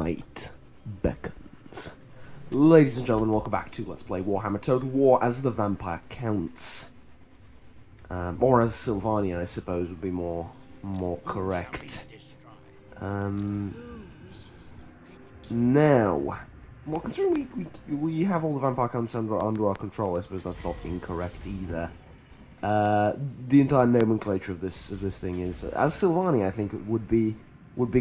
night beckons. Ladies and gentlemen, welcome back to Let's Play Warhammer Total War as the Vampire Counts. Or as Sylvania, I suppose, would be more correct. Now, well, considering we have all the Vampire Counts under our control, I suppose that's not incorrect either. The entire nomenclature of this thing is, as Sylvania, I think it would be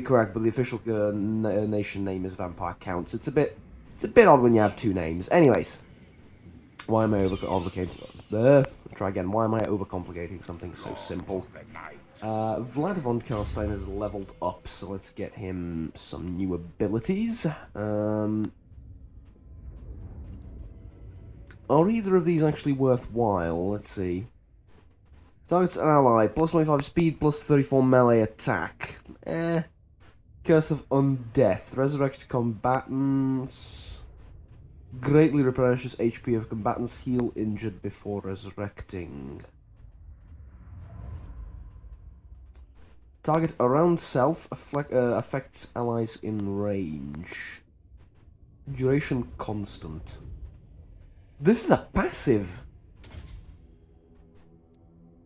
correct, but the official nation name is Vampire Counts. It's a bit odd when you have two names. Anyways, why am I overcomplicating? Try again. Why am I overcomplicating something so simple? Vlad von Karstein has leveled up, so let's get him some new abilities. Are either of these actually worthwhile? Let's see. Targets an ally, plus 25 speed, plus 34 melee attack. Curse of Undeath. Resurrect combatants. Greatly replenishes HP of combatants. Heal injured before resurrecting. Target around self. Affects allies in range. Duration constant. This is a passive.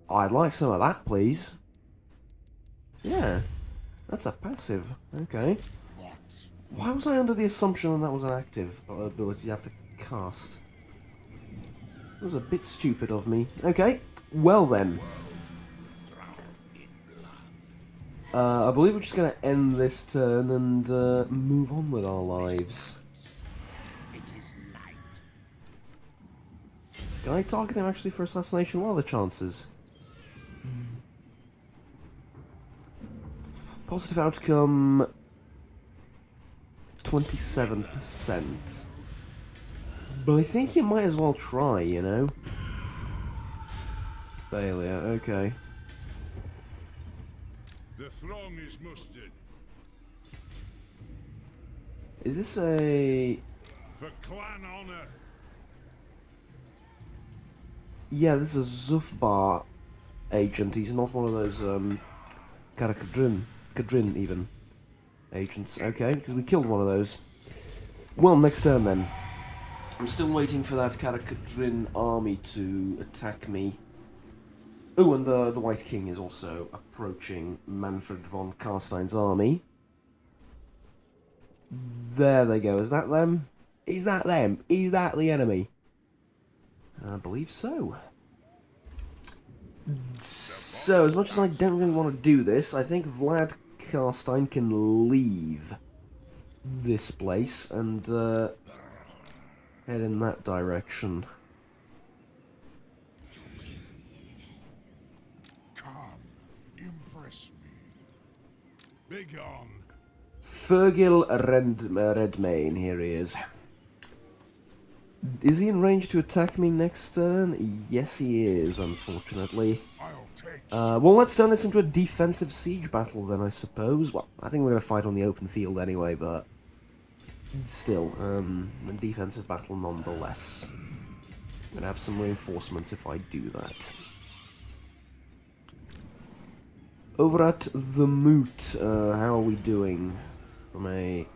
I'd like some of that, please. Yeah, that's a passive. Okay. Why was I under the assumption that was an active ability you have to cast? It was a bit stupid of me. Okay, well then. I believe we're just going to end this turn and move on with our lives. Can I target him actually for assassination? What are the chances? Positive outcome 27%. But I think you might as well try, you know? Failure, okay. The throng is mustered. Is this a... For clan honor. Yeah, this is a Zufbar agent. He's not one of those, Kadrin even agents. Okay, because we killed one of those. Well, next turn then. I'm still waiting for that Kadrin army to attack me. Oh, and the White King is also approaching Manfred von Karstein's army. There they go. Is that them? Is that them? Is that the enemy? I believe so. So, as much as I don't really want to do this, I think Vlad Karstein can leave this place and head in that direction. Come, impress me. Begone. Fergil Redmayne, here he is. Is he in range to attack me next turn? Yes, he is, unfortunately. Well, let's turn this into a defensive siege battle then, I suppose. Well, I think we're going to fight on the open field anyway, but still, a defensive battle nonetheless. I'm going to have some reinforcements if I do that. Over at the Moot, how are we doing from a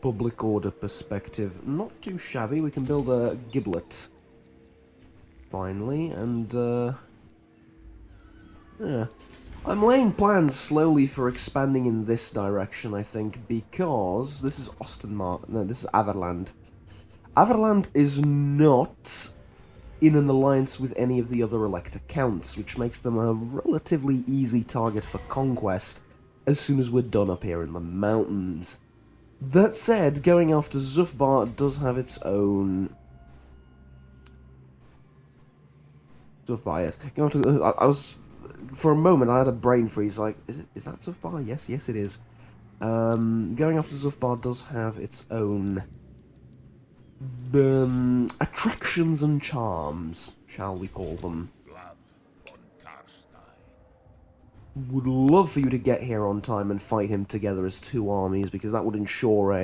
public order perspective? Not too shabby. We can build a giblet finally, and yeah, I'm laying plans slowly for expanding in this direction, I think, because this is this is Averland. Averland is not in an alliance with any of the other Elector Counts, which makes them a relatively easy target for conquest as soon as we're done up here in the mountains. That said, going after Zufbar does have its own... Zufbar, yes. Going after, I was... For a moment, I had a brain freeze, like, is that Zufbar? Yes, it is. Going after Zufbar does have its own... attractions and charms, shall we call them. Would love for you to get here on time and fight him together as two armies, because that would ensure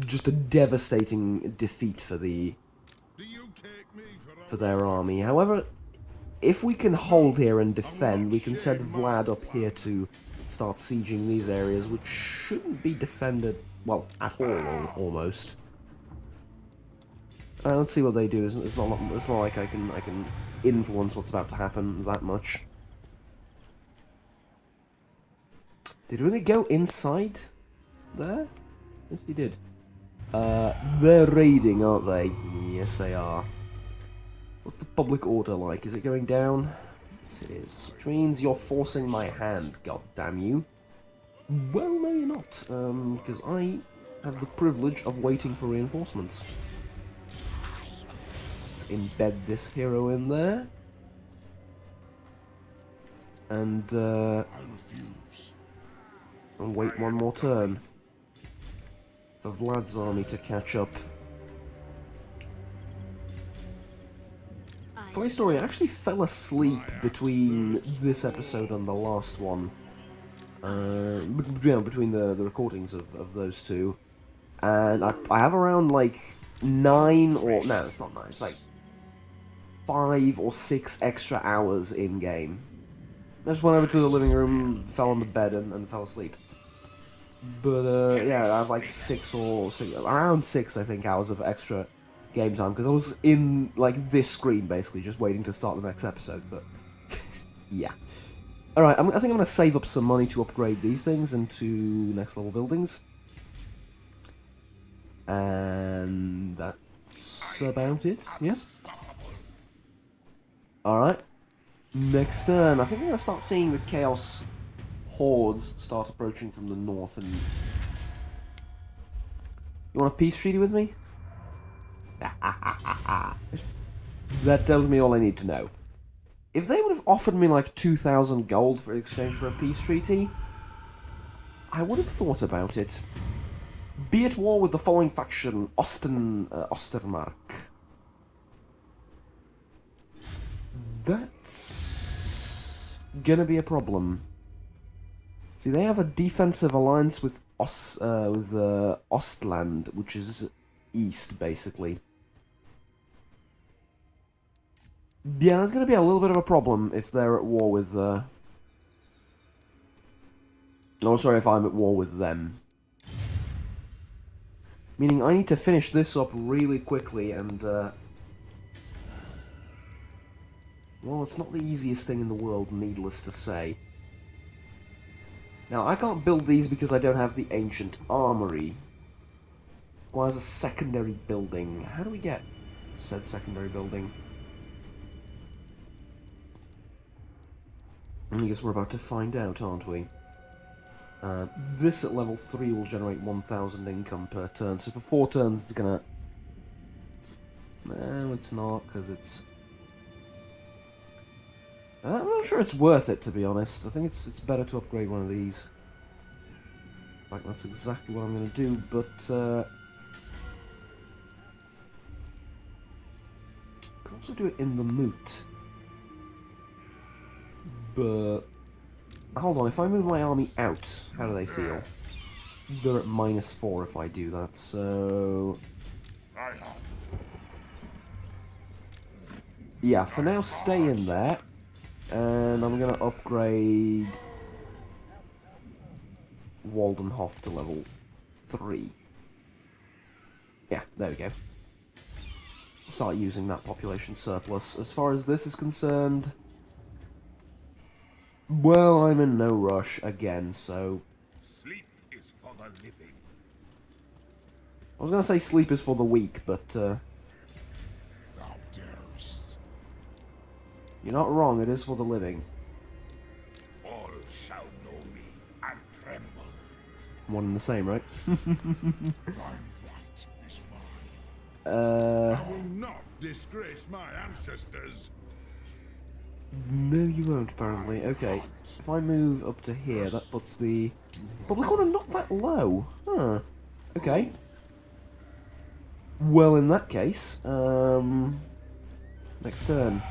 just a devastating defeat for their army. However, if we can hold here and defend, we can send Vlad up here to start sieging these areas, which shouldn't be defended, well, at all, almost. Let's see what they do. It's not like I can influence what's about to happen that much. Did we go inside there? Yes, we did. They're raiding, aren't they? Yes, they are. What's the public order like? Is it going down? Yes, it is. Which means you're forcing my hand, god damn you. Well, no, you're not. Because I have the privilege of waiting for reinforcements. Let's embed this hero in there. And, and wait one more turn for Vlad's army to catch up. Funny story, I actually fell asleep between this episode and the last one. Between the recordings of those two. And I have around like 9 or... no, it's not 9, it's like 5 or 6 extra hours in-game. I just went over to the living room, fell on the bed and fell asleep. But yeah, I have like 6 around 6 I think hours of extra game time, because I was in like this screen basically just waiting to start the next episode, but yeah. Alright, I think I'm going to save up some money to upgrade these things into next level buildings. And that's about it, yeah? Alright. Next turn, I think I'm going to start seeing the Chaos hordes start approaching from the north, and... You want a peace treaty with me? That tells me all I need to know. If they would have offered me like 2,000 gold for exchange for a peace treaty, I would have thought about it. Be at war with the following faction: Ostermark. That's gonna be a problem. See, they have a defensive alliance with Ostland, which is east, basically. Yeah, there's going to be a little bit of a problem if they're at war with... Oh, sorry, if I'm at war with them. Meaning I need to finish this up really quickly and... Well, it's not the easiest thing in the world, needless to say. Now, I can't build these because I don't have the Ancient Armory. Requires a secondary building. How do we get said secondary building? I guess we're about to find out, aren't we? This at level 3 will generate 1,000 income per turn, so for 4 turns it's gonna... No, it's not, because it's... I'm not sure it's worth it, to be honest. I think it's better to upgrade one of these. Like, that's exactly what I'm gonna do, but... can also do it in the moot. But... Hold on, if I move my army out, how do they feel? They're at -4 if I do that, so... Yeah, for now stay in there. And I'm gonna upgrade... Waldenhof to level 3. Yeah, there we go. Start using that population surplus. As far as this is concerned... Well, I'm in no rush again, so... Sleep is for the living. I was gonna say sleep is for the weak, but, Thou darest. you're not wrong, it is for the living. All shall know me and tremble. One and the same, right? Thine right is mine. I will not disgrace my ancestors. No, you won't, apparently. Okay, if I move up to here, that puts the public order not that low. Huh. Okay. Well, in that case, next turn.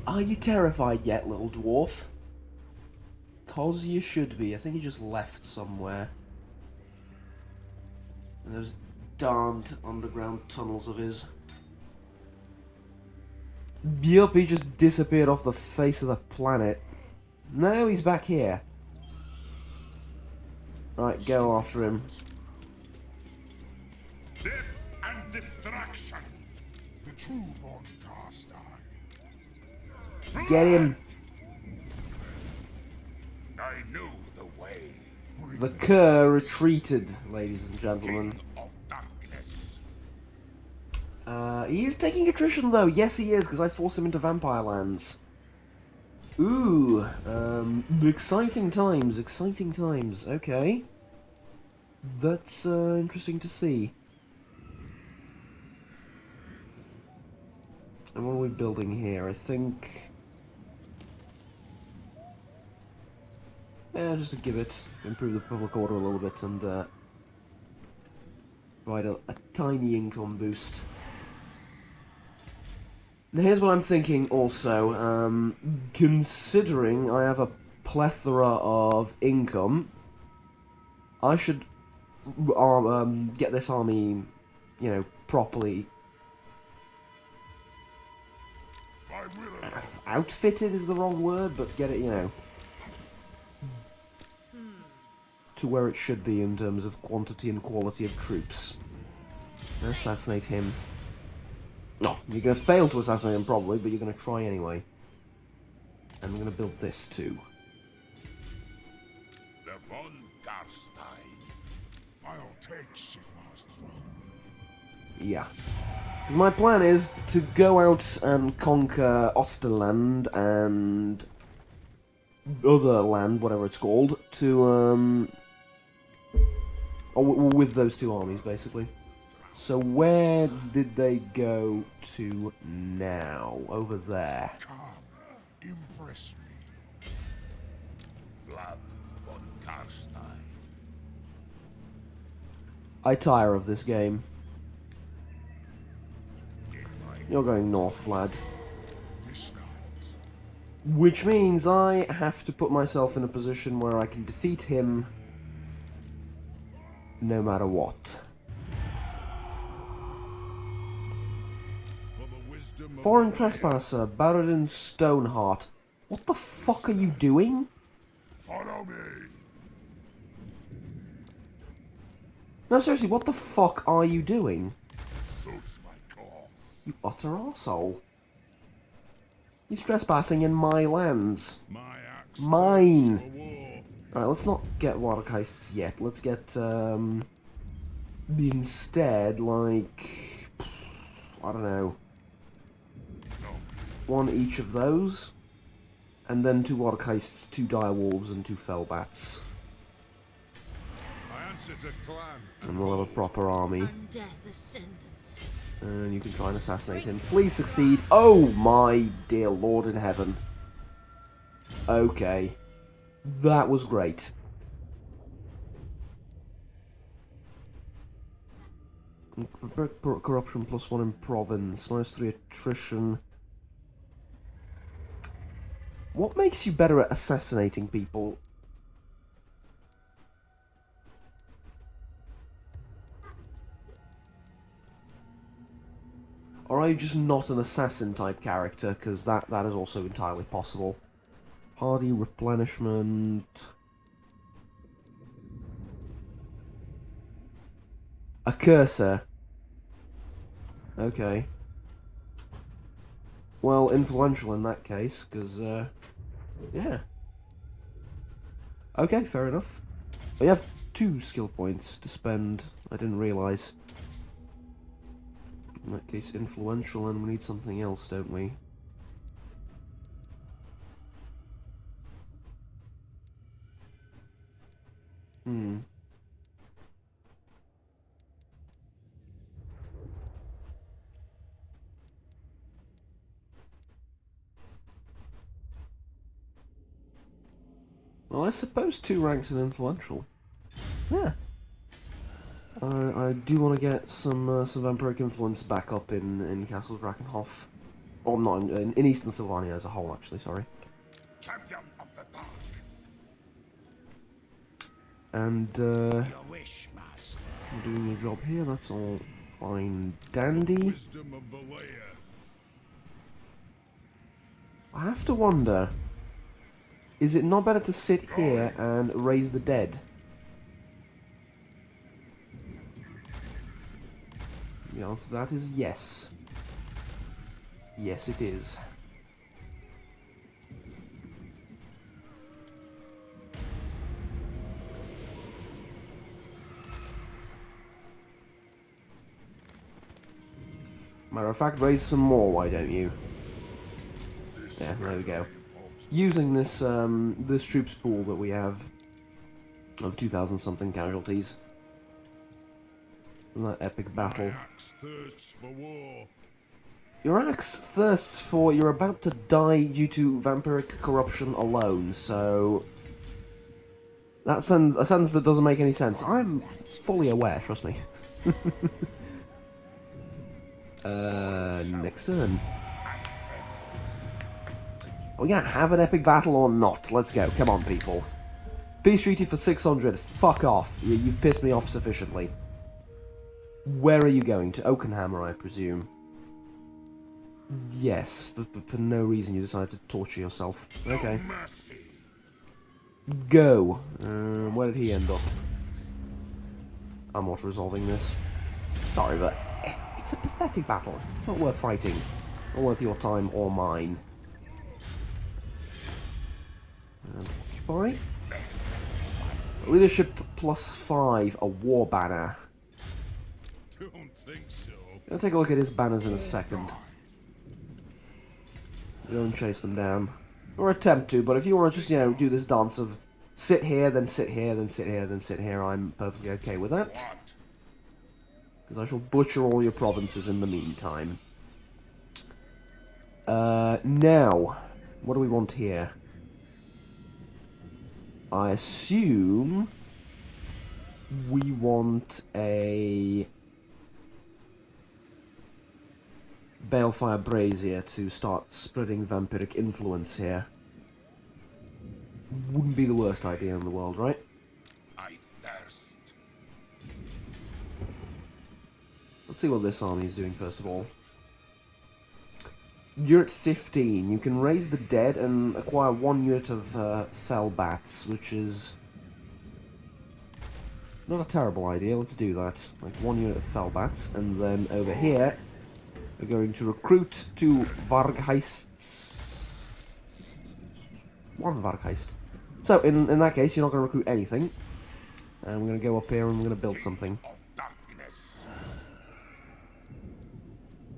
Are you terrified yet, little dwarf? 'Cause you should be. I think he just left somewhere. And those darned underground tunnels of his. Yup, he just disappeared off the face of the planet. No, he's back here. Right, go after him. Death and destruction. The true Von Carstein. Get him. I knew the way. The cur retreated, ladies and gentlemen. King of darkness. He is taking attrition, though. Yes, he is, because I forced him into Vampire Lands. Ooh, exciting times, exciting times. Okay. That's, interesting to see. And what are we building here? I think... just to give it, improve the public order a little bit and, provide a tiny income boost. Now here's what I'm thinking also, considering I have a plethora of income, I should get this army, you know, properly outfitted is the wrong word, but get it, you know, to where it should be in terms of quantity and quality of troops. Assassinate him. No, you're going to fail to assassinate him probably, but you're going to try anyway. And I'm going to build this too. The Von Carstein. I'll take Sigmar's throne. Yeah. Because my plan is to go out and conquer Osterland and other land, whatever it's called, to, with those two armies, basically. So where did they go to now? Over there. Come, impress me. Vlad Von Carstein. I tire of this game. You're going north, Vlad. This night. Which means I have to put myself in a position where I can defeat him no matter what. Foreign trespasser, Baradin Stoneheart. What the fuck are you doing? Follow me. No, seriously, what the fuck are you doing? Suits my cause. You utter arsehole. He's trespassing in my lands. My axe. Mine. For war. Alright, let's not get water heists yet. Let's get, instead, like, I don't know, one each of those, and then 2 water heists, 2 dire wolves, and 2 fell bats. I answer to clan. And we'll have a proper army. Undeath Ascendant. And you can try and assassinate him. Please succeed. Oh my dear Lord in heaven. Okay. That was great. Corruption +1 in province. -3 attrition. What makes you better at assassinating people? Or are you just not an assassin type character? Because that is also entirely possible. Hardy replenishment. A cursor. Okay. Well, influential in that case, because, yeah. Okay, fair enough. We have 2 skill points to spend. I didn't realise. In that case, influential, and we need something else, don't we? Well, I suppose 2 ranks in influential. Yeah. I do want to get some vampiric influence back up in Castle Drakenhof. Or not, in Eastern Sylvania as a whole, actually, sorry. Champion of the dark. And, Your wish, master. I'm doing your job here, that's all fine dandy. Wisdom of Valea. I have to wonder, Is it not better to sit here and raise the dead? The answer to that is yes. Yes, it is. Matter of fact, raise some more, why don't you? Yeah, there we go. Using this this troops pool that we have of 2,000 something casualties. In that epic battle. My axe thirsts for war. Your axe thirsts for you're about to die due to vampiric corruption alone, so that's a sentence that doesn't make any sense. I'm fully aware, trust me. Next turn. Are we gonna have an epic battle or not? Let's go. Come on, people. Peace treaty for 600. Fuck off. You've pissed me off sufficiently. Where are you going? To Oakenhammer, I presume. Yes, but for no reason you decided to torture yourself. Okay. Go. Where did he end up? I'm not resolving this. Sorry, but it's a pathetic battle. It's not worth fighting. Not worth your time or mine. And occupy. Leadership +5, a war banner. Don't think so. I'll take a look at his banners in a second. Go and chase them down. Or attempt to, but if you want to just, you know, do this dance of sit here, then sit here, then sit here, then sit here, I'm perfectly okay with that. Because I shall butcher all your provinces in the meantime. Now, what do we want here? I assume we want a Balefire Brazier to start spreading vampiric influence here. Wouldn't be the worst idea in the world, right? I thirst. Let's see what this army is doing first of all. You're at 15. You can raise the dead and acquire 1 unit of fell bats, which is not a terrible idea. Let's do that. Like 1 unit of fell bats, and then over here we're going to recruit 2 Vargheists. 1 Vargheist. So in that case, you're not going to recruit anything, and we're going to go up here and we're going to build something.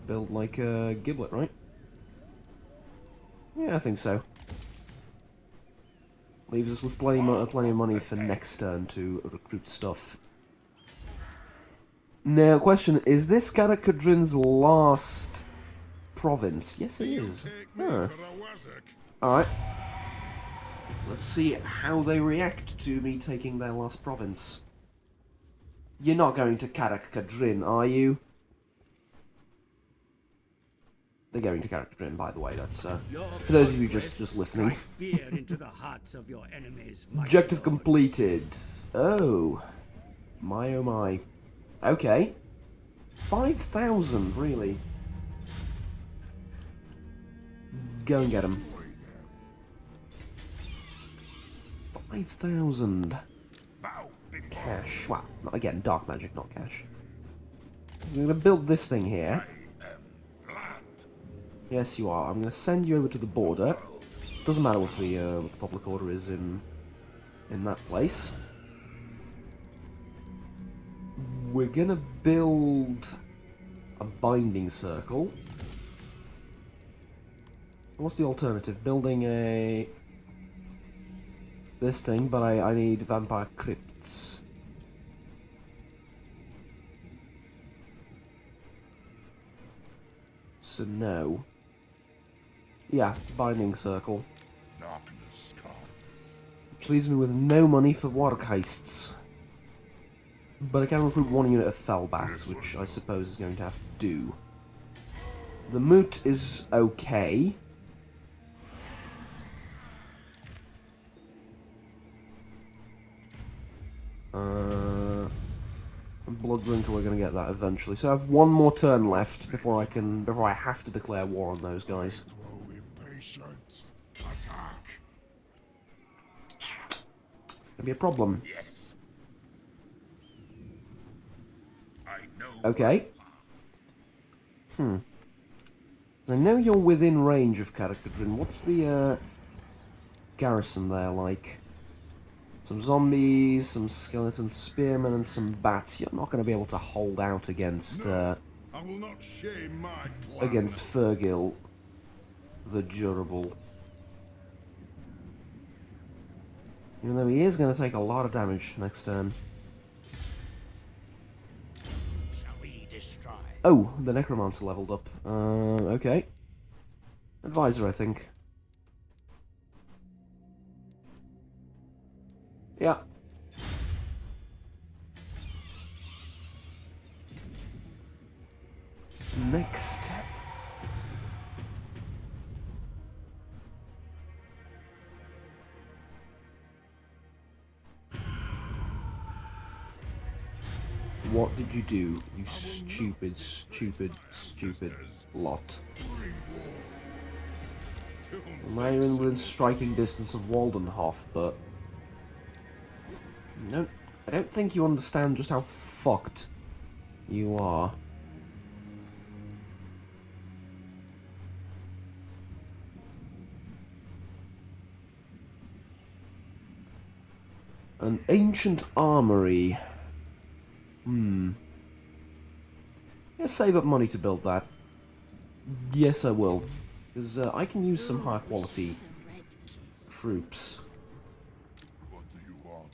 Build like a giblet, right? Yeah, I think so. Leaves us with plenty of money for next turn to recruit stuff. Now, question, is this Karakadrin's last province? Yes, it is. Huh. Alright. Let's see how they react to me taking their last province. You're not going to Karakadrin, are you? They're going to Karakadrin, by the way. That's for those of you just listening. Fear into the hearts of your enemies, Objective completed. Oh my. Okay. 5,000, really. Go and get them. 5,000 cash. Well, again, dark magic, not cash. I'm going to build this thing here. Yes, you are. I'm going to send you over to the border. Doesn't matter what the public order is in that place. We're going to build a binding circle. What's the alternative? Building this thing, but I need vampire crypts. So no. Yeah, binding circle. Darkness comes. Which leaves me with no money for Wargheists. But I can recruit 1 unit of Fellbats, which I suppose is going to have to do. The moot is okay. Bloodbrinker, we're going to get that eventually. So I have 1 more turn left before I have to declare war on those guys. Grow impatient. Attack. Gonna be a problem. Yes. I know. Okay. I know you're within range of Karakadrin. What's the garrison there like? Some zombies, some skeleton spearmen, and some bats. You're not going to be able to hold out against I will not shame my clan. against Fergil, the durable. Even though he is going to take a lot of damage next turn. Shall we destroy? Oh, the Necromancer leveled up. Okay. Advisor, I think. Yeah. Next. What did you do, you stupid lot? Now you're in within striking distance of Waldenhof, but... No, I don't think you understand just how fucked you are. An ancient armory. Yeah, save up money to build that. Yes, I will. Because I can use some high quality troops. What do you want?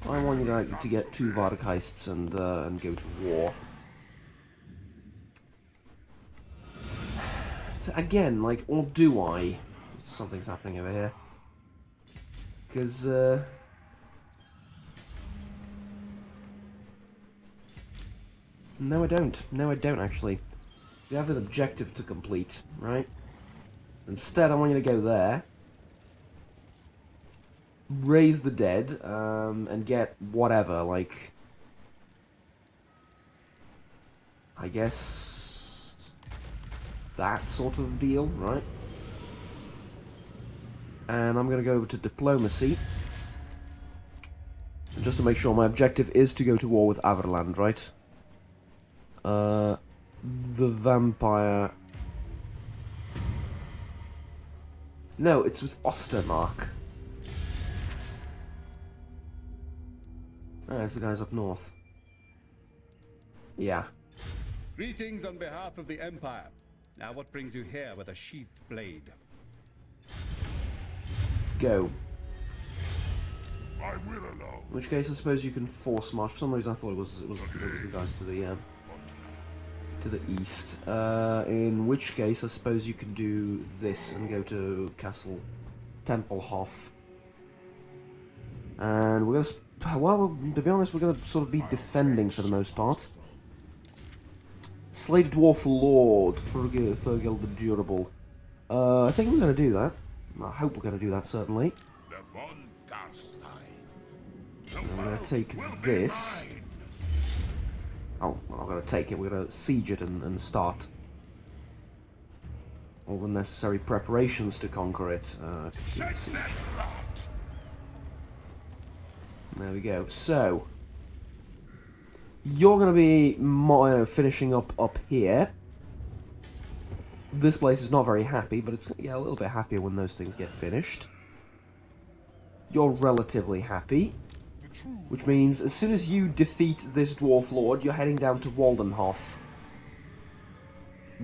I want you to get 2 Vardakaists and go to war. So again, like, or do I? Something's happening over here. Because, no, I don't. No, I don't, actually. You have an objective to complete, right? Instead, I want you to go there. Raise the dead, and get whatever, like... I guess... that sort of deal, right? And I'm gonna go over to diplomacy. And just to make sure, my objective is to go to war with Averland, right? The vampire... No, it's with Ostermark. Oh, it's the guys up north. Yeah. Greetings on behalf of the Empire. Now what brings you here with a sheathed blade? Let's go. I will alone. In which case, I suppose you can force march. For some reason, I thought it was the guys to the east. In which case, I suppose you can do this and go to Castle Tempelhof. And we're gonna. Well, to be honest, we're gonna sort of be defending for the most part. Slated Dwarf Lord, Fergil the Durable. I think we're gonna do that. I hope we're gonna do that, certainly. The von Garstein. I'm gonna take this. Oh, we're not gonna take it, we're gonna siege it and start all the necessary preparations to conquer it. Complete siege. There we go. So, you're going to be finishing up here. This place is not very happy, but it's going to get a little bit happier when those things get finished. You're relatively happy, which means as soon as you defeat this Dwarf Lord, you're heading down to Waldenhof,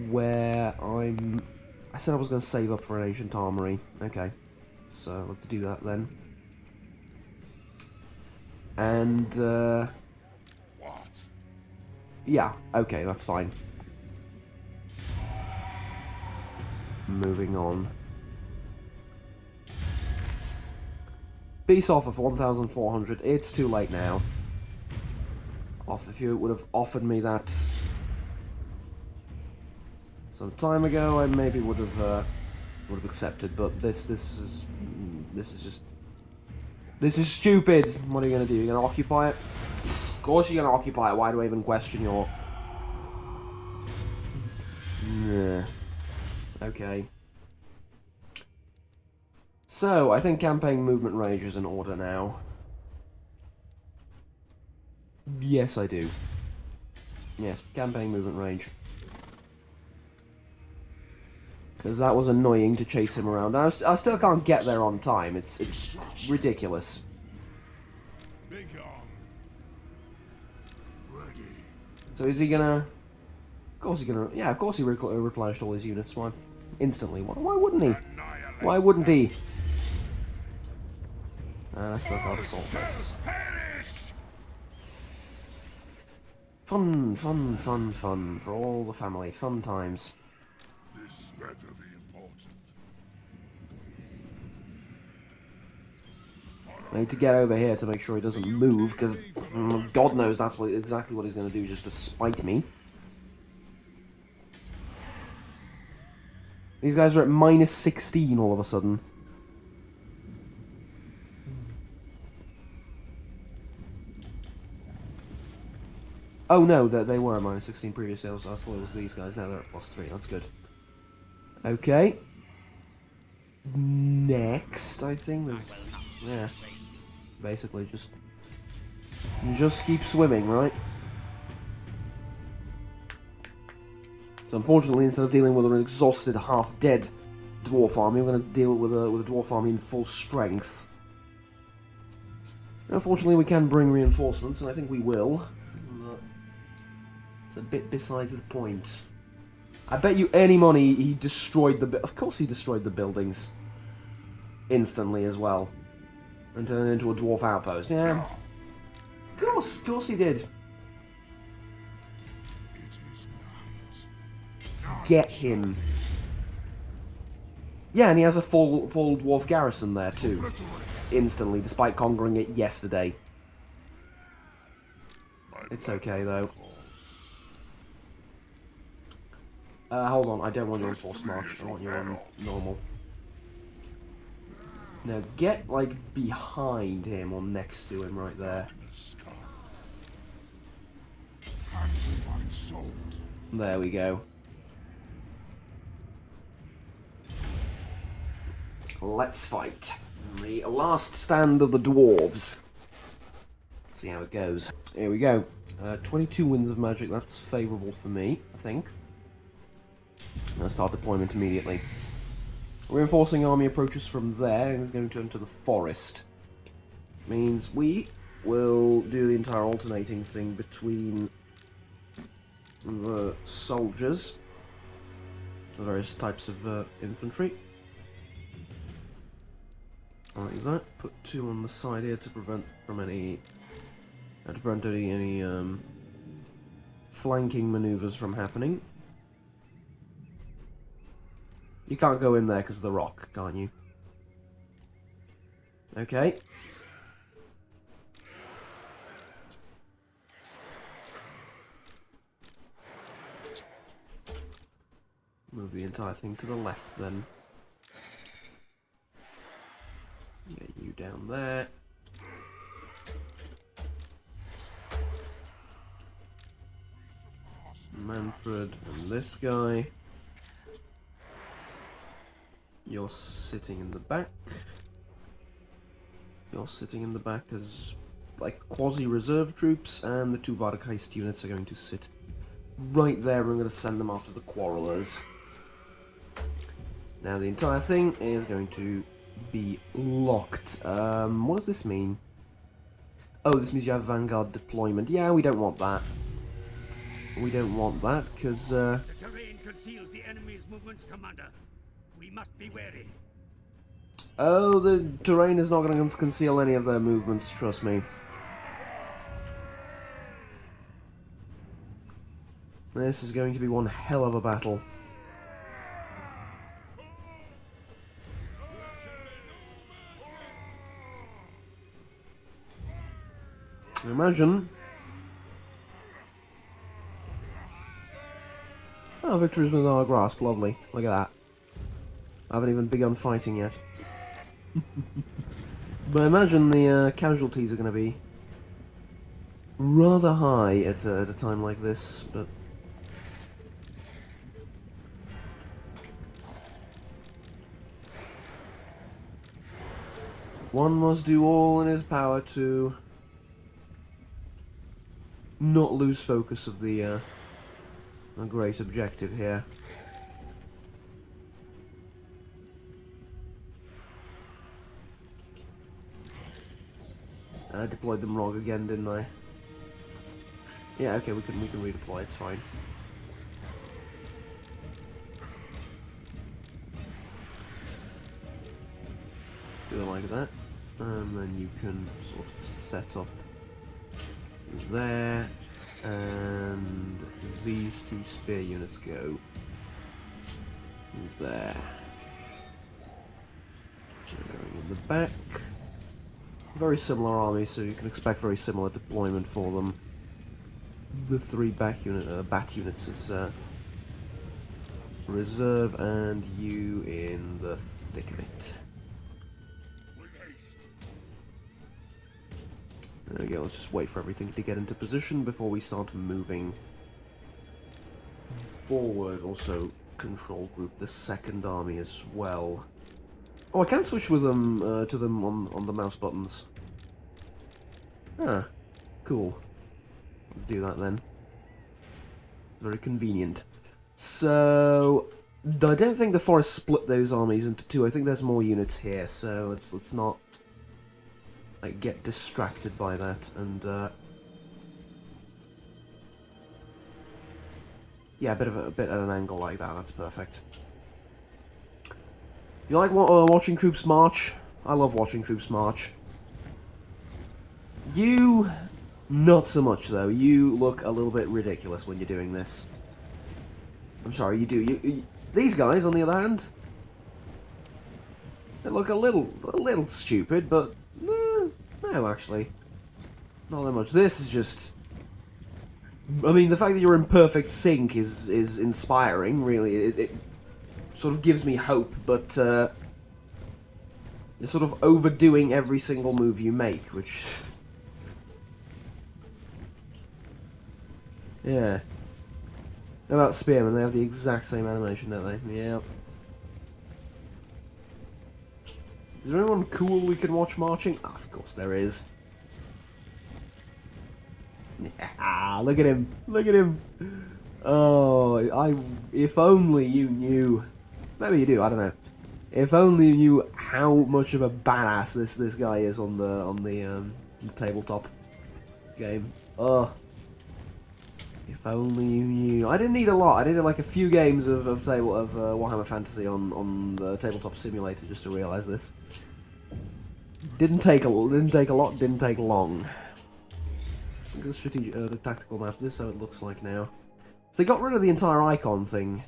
where I said I was going to save up for an ancient armory. Okay, so let's do that then. And, What? yeah, okay, that's fine. Moving on. Peace offer for 1,400. It's too late now. If you would have offered me that some time ago, I maybe would have accepted. But this is stupid. What are you gonna do? You're gonna occupy it? Of course you're gonna occupy it. Why do I even question your... Okay. So, I think campaign movement range is in order now. Yes, I do. Yes, campaign movement range. Because that was annoying to chase him around. I still can't get there on time. It's ridiculous. Big on. Ready. So is he gonna... Of course he's gonna... Yeah, of course he replenished all his units. Why? Instantly. Why wouldn't he? Annihilate. Why wouldn't he? I still can't assault this. Perish. Fun, fun, fun, fun. For all the family. Fun times. This better be important. I need to get over here to make sure he doesn't move, because God knows that's exactly what he's going to do, just to spite me. These guys are at minus 16 all of a sudden. Oh no, they were at minus 16 previously. I thought it was these guys. Now they're at plus 3. That's good. Okay. Next, I think there's... Yeah. Basically, just keep swimming, right? So unfortunately, instead of dealing with an exhausted, half-dead dwarf army, I'm going to deal with a dwarf army in full strength. Unfortunately, we can bring reinforcements, and I think we will. But it's a bit besides the point. I bet you any money he destroyed the... Of course he destroyed the buildings. Instantly as well. And turned it into a dwarf outpost. Yeah. Of course he did. It is night. Get him. Yeah, and he has a full dwarf garrison there too. Instantly, despite conquering it yesterday. It's okay though. Hold on, I don't want you on forced march. I want you on normal. Now get, like, behind him or next to him right there. There we go. Let's fight. The last stand of the dwarves. Let's see how it goes. Here we go. 22 winds of magic, that's favourable for me, I think. I'll start deployment immediately. Reinforcing army approaches from there and is going to enter the forest. Means we will do the entire alternating thing between the soldiers, the various types of infantry. Like that. Put 2 on the side here to prevent any flanking maneuvers from happening. You can't go in there because of the rock, can't you? Okay. Move the entire thing to the left then. Get you down there. Manfred and this guy. You're sitting in the back. You're sitting in the back as, like, quasi-reserve troops, and the 2 Vardageist units are going to sit right there. I'm going to send them after the Quarrelers. Now the entire thing is going to be locked. What does this mean? Oh, this means you have Vanguard deployment. Yeah, we don't want that. We don't want that, because, The terrain conceals the enemy's movements, Commander. We must be wary. Oh, the terrain is not going to conceal any of their movements, trust me. This is going to be one hell of a battle. Imagine. Oh, victory's within our grasp, lovely. Look at that. I haven't even begun fighting yet. But I imagine the casualties are going to be rather high at a time like this, but... One must do all in his power to not lose focus of the great objective here. I deployed them wrong again, didn't I? Yeah, okay, we can redeploy. It's fine. Do it like that, and then you can sort of set up there, and these two spear units go there. They're going in the back. Very similar armies, so you can expect very similar deployment for them. The three bat units is reserve, and you in the thick of it. There we go, let's just wait for everything to get into position before we start moving forward. Also, control group the second army as well. Oh, I can switch with them to them on the mouse buttons. Ah, cool. Let's do that then. Very convenient. So, I don't think the forest split those armies into two. I think there's more units here, so let's not like get distracted by that. And yeah, a bit at an angle like that. That's perfect. You like watching troops march? I love watching troops march. You, not so much though. You look a little bit ridiculous when you're doing this. I'm sorry, you do. These guys, on the other hand, they look a little stupid, but no, actually, not that much. This is just. I mean, the fact that you're in perfect sync is inspiring. Really, it sort of gives me hope, but you're sort of overdoing every single move you make, which... yeah. How about Spearmen? They have the exact same animation, don't they? Yeah. Is there anyone cool we can watch marching? Ah, of course there is. Ah, look at him! Look at him! Oh, if only you knew. Maybe you do. I don't know. If only you knew how much of a badass this guy is on the tabletop game. Oh, if only you knew. I didn't need a lot. I did like a few games of Warhammer Fantasy on the tabletop simulator just to realize this. Didn't take a lot. Didn't take long. Look at the strategic, the tactical map. This is how it looks like now. So they got rid of the entire icon thing.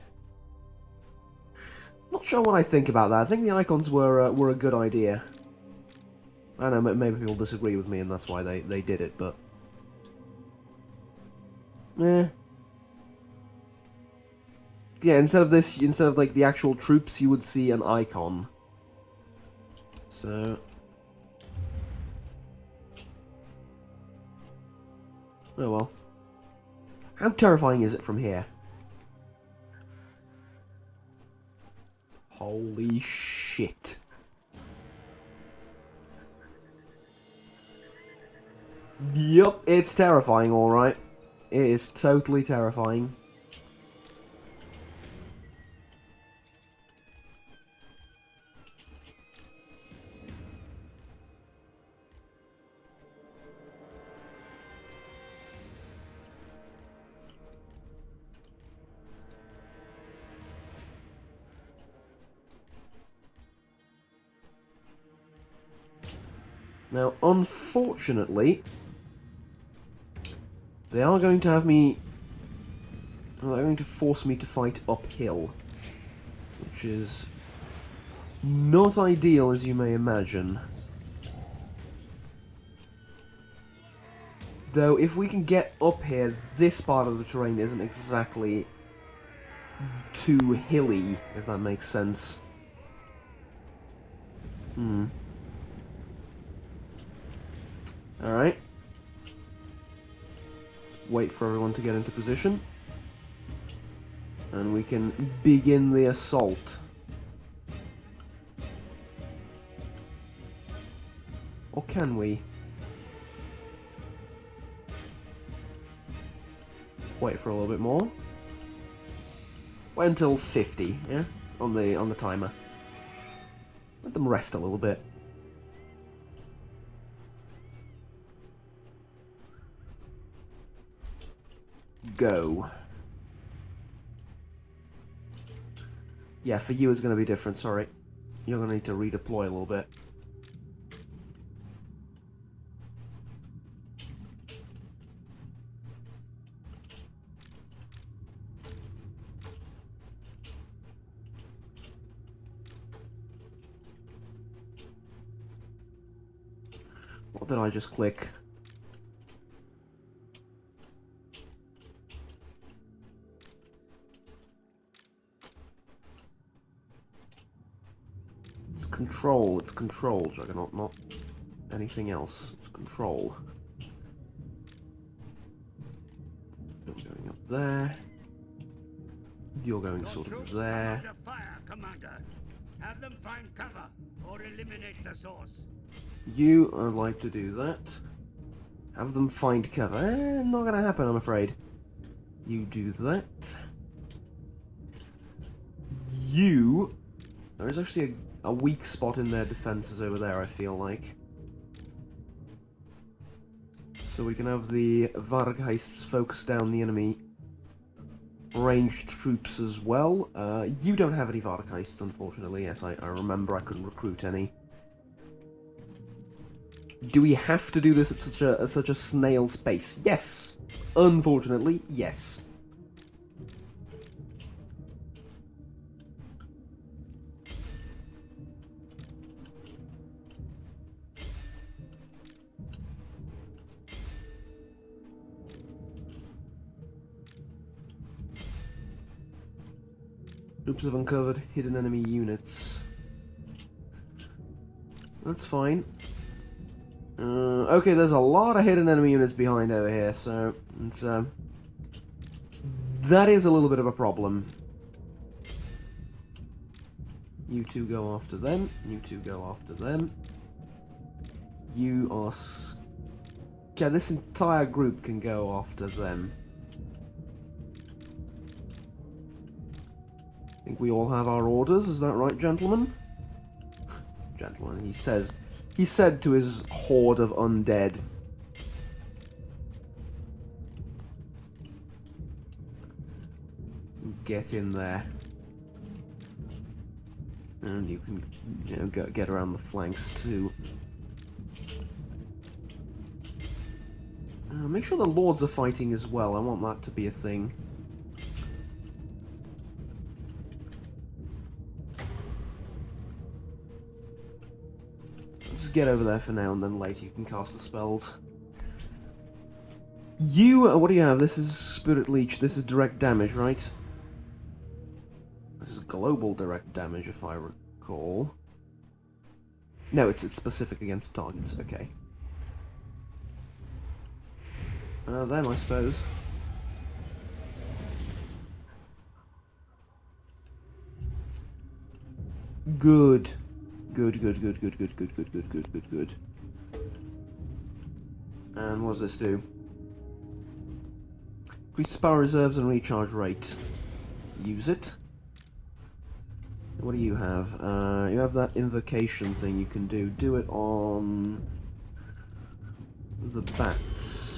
Not sure what I think about that. I think the icons were a good idea. I don't know, maybe people disagree with me and that's why they did it, but... yeah, instead of like the actual troops, you would see an icon. So... oh well. How terrifying is it from here? Holy shit. Yup, it's terrifying, alright. It is totally terrifying. Now, unfortunately, they are going to have me... they're going to force me to fight uphill, which is not ideal, as you may imagine. Though, if we can get up here, this part of the terrain isn't exactly too hilly, if that makes sense. Alright. Wait for everyone to get into position. And we can begin the assault. Or can we? Wait for a little bit more. Wait until 50, yeah? On the timer. Let them rest a little bit. Go. Yeah, for you it's going to be different, sorry. You're going to need to redeploy a little bit. What did I just click? It's control, Juggernaut, not anything else. It's control. You're going up there. You're going sort of there. Under fire, Commander. Have them find cover or eliminate the source. You would like to do that. Have them find cover. Not gonna happen, I'm afraid. You do that. You... There is actually a weak spot in their defenses over there, I feel like. So we can have the Vargheists focus down the enemy ranged troops as well. You don't have any Vargheists, unfortunately. Yes, I remember I couldn't recruit any. Do we have to do this at such a snail's pace? Yes. Unfortunately, yes. Troops have uncovered hidden enemy units. That's fine. Okay, there's a lot of hidden enemy units behind over here, so it's, that is a little bit of a problem. You two go after them. You two go after them. You are... Yeah, this entire group can go after them. I think we all have our orders, is that right, gentlemen? Gentlemen, he says... He said to his horde of undead. Get in there. And you can, you know, get around the flanks too. Make sure the lords are fighting as well. I want that to be a thing. Just get over there for now, and then later you can cast the spells. You, what do you have? This is Spirit Leech. This is direct damage, right? This is global direct damage, if I recall. No, it's specific against targets. Okay. Them, I suppose. Good. Good. And what does this do? Increase power reserves and recharge rate. Use it. What do you have? You have that invocation thing you can do. Do it on the bats.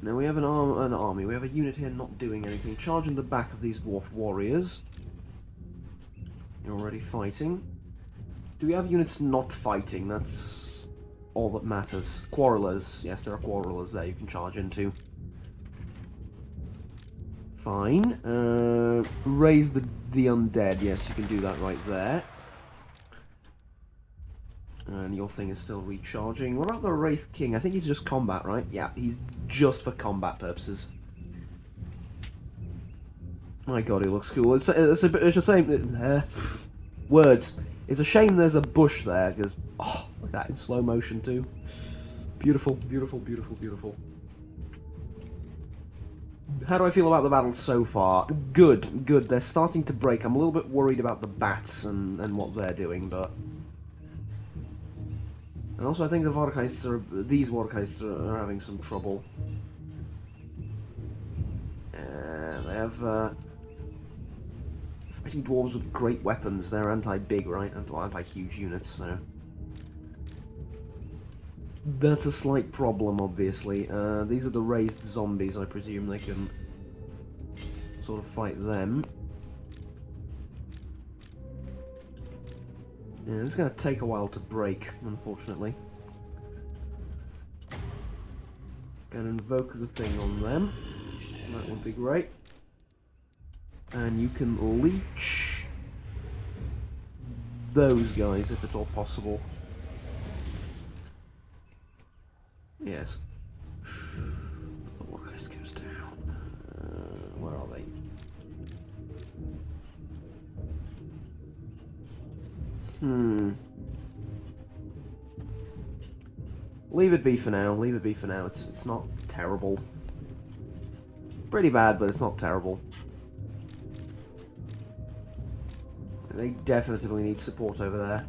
Now we have an army. We have a unit here not doing anything. Charge in the back of these dwarf warriors. You're already fighting. Do we have units not fighting? That's all that matters. Quarrelers. Yes, there are quarrelers there you can charge into. Fine. Raise the undead. Yes, you can do that right there. And your thing is still recharging. What about the Wraith King? I think he's just combat, right? Yeah, he's just for combat purposes. My god, he looks cool. It's a shame... words. It's a shame there's a bush there, because... Oh, like that in slow motion too. Beautiful, beautiful, beautiful, beautiful. How do I feel about the battle so far? Good, good. They're starting to break. I'm a little bit worried about the bats and what they're doing, but... And also I think these Vorkeists are having some trouble. They have, fighting dwarves with great weapons. They're anti-big, right? Anti-huge units, so... That's a slight problem, obviously. These are the raised zombies. I presume they can sort of fight them. Yeah, it's going to take a while to break, unfortunately. Gonna invoke the thing on them. That would be great. And you can leech those guys if at all possible. Yes. The Wargeist goes down. Where are they? Leave it be for now. Leave it be for now. It's not terrible. Pretty bad, but it's not terrible. They definitively need support over there.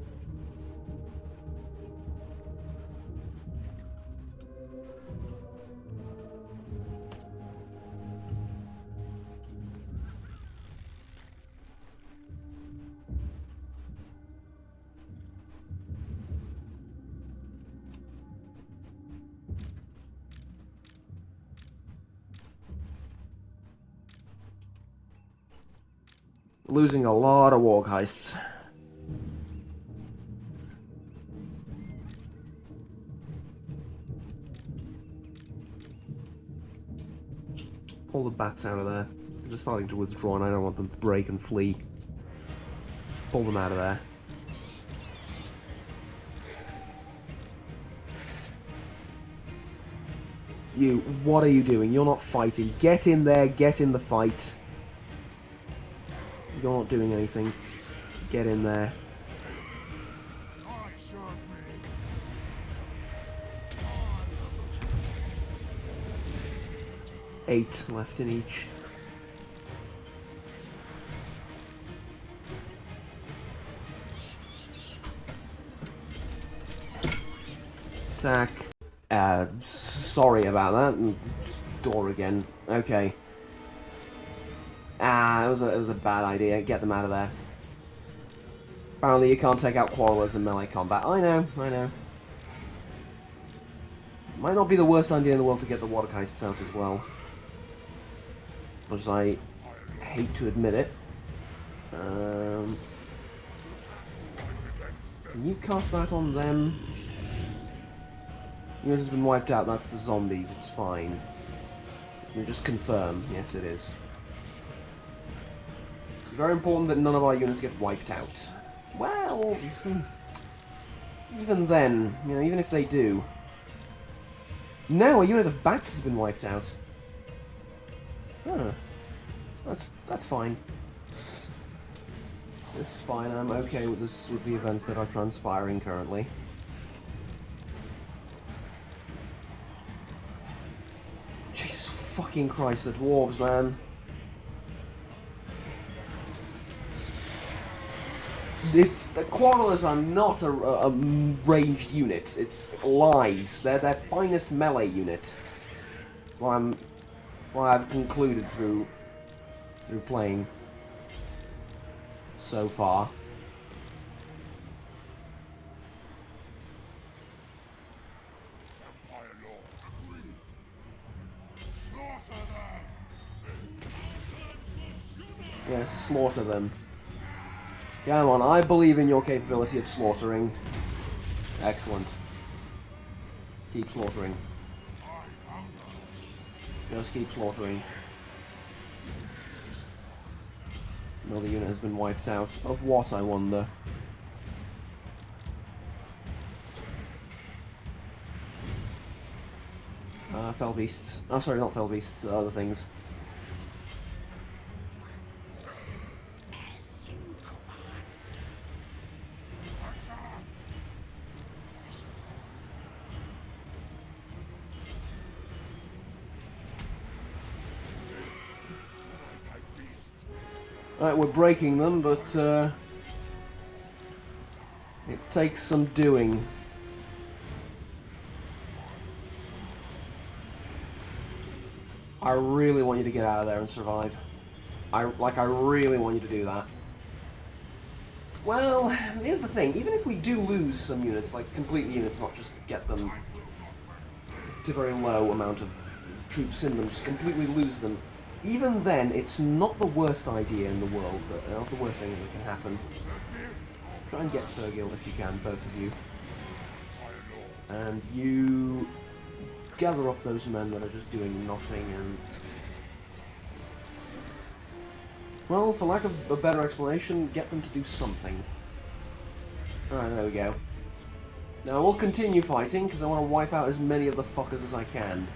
Losing a lot of Wargeists. Pull the bats out of there. They're starting to withdraw and I don't want them to break and flee. Pull them out of there. You, what are you doing? You're not fighting. Get in there, get in the fight. You're not doing anything. Get in there. I serve me. 8 left in each. Attack. Sorry about that. Door again. Okay. It was a bad idea. Get them out of there. Apparently you can't take out quarrelers in melee combat. I know. Might not be the worst idea in the world to get the Watergeists out as well. Much as I hate to admit it. Can you cast that on them? Unit has been wiped out, that's the zombies, it's fine. Can you just confirm? Yes, it is. Very important that none of our units get wiped out. Well, even then, you know, even if they do. Now a unit of bats has been wiped out. Huh. That's fine. This is fine, I'm okay with this, with the events that are transpiring currently. Jesus fucking Christ, the dwarves, man. The Quarrelers are not a ranged unit. It's lies. They're their finest melee unit. That's why I've concluded through playing so far. Empire Lord, agree. Slaughter them. Yes, slaughter them. Come on, I believe in your capability of slaughtering. Excellent. Keep slaughtering. Just keep slaughtering. Another unit has been wiped out. Of what, I wonder? Fell beasts. Oh, sorry, not fell beasts. Other things. Right, we're breaking them, but it takes some doing. I really want you to get out of there and survive. I really want you to do that. Well, here's the thing. Even if we do lose some units, like complete units, not just get them to a very low amount of troops in them, just completely lose them, even then, it's not the worst idea in the world, not the worst thing that can happen. Try and get Fergil if you can, both of you. And you gather up those men that are just doing nothing and... Well, for lack of a better explanation, get them to do something. Alright, there we go. Now, we'll continue fighting, because I want to wipe out as many of the fuckers as I can.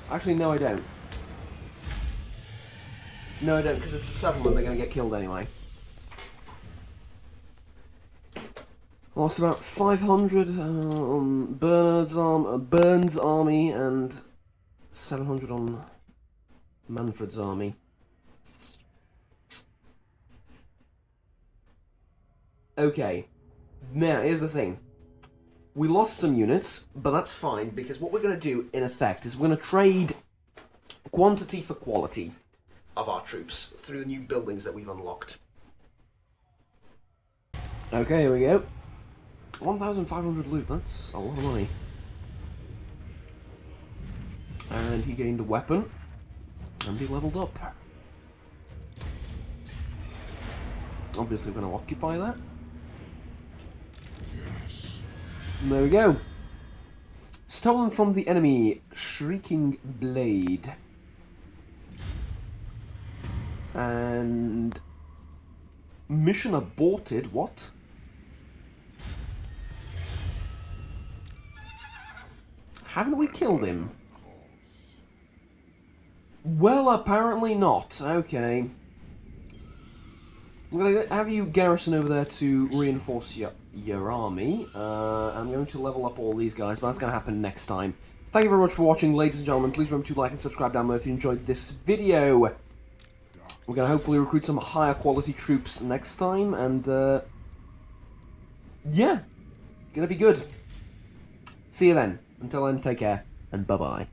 Actually, no I don't. No I don't, because it's a settlement, they're going to get killed anyway. Lost about 500 on Burns' army and 700 on Manfred's army. Okay, now here's the thing. We lost some units, but that's fine, because what we're going to do, in effect, is we're going to trade quantity for quality of our troops through the new buildings that we've unlocked. Okay, here we go. 1,500 loot, that's a lot of money. And he gained a weapon, and he leveled up. Obviously we're going to occupy that. And there we go. Stolen from the enemy, Shrieking Blade. And... mission aborted, what? Haven't we killed him? Well, apparently not. Okay. I'm going to have you garrison over there to reinforce your army. I'm going to level up all these guys, but that's going to happen next time. Thank you very much for watching, ladies and gentlemen. Please remember to like and subscribe down below if you enjoyed this video. We're going to hopefully recruit some higher quality troops next time, and yeah, going to be good. See you then. Until then, take care, and bye-bye.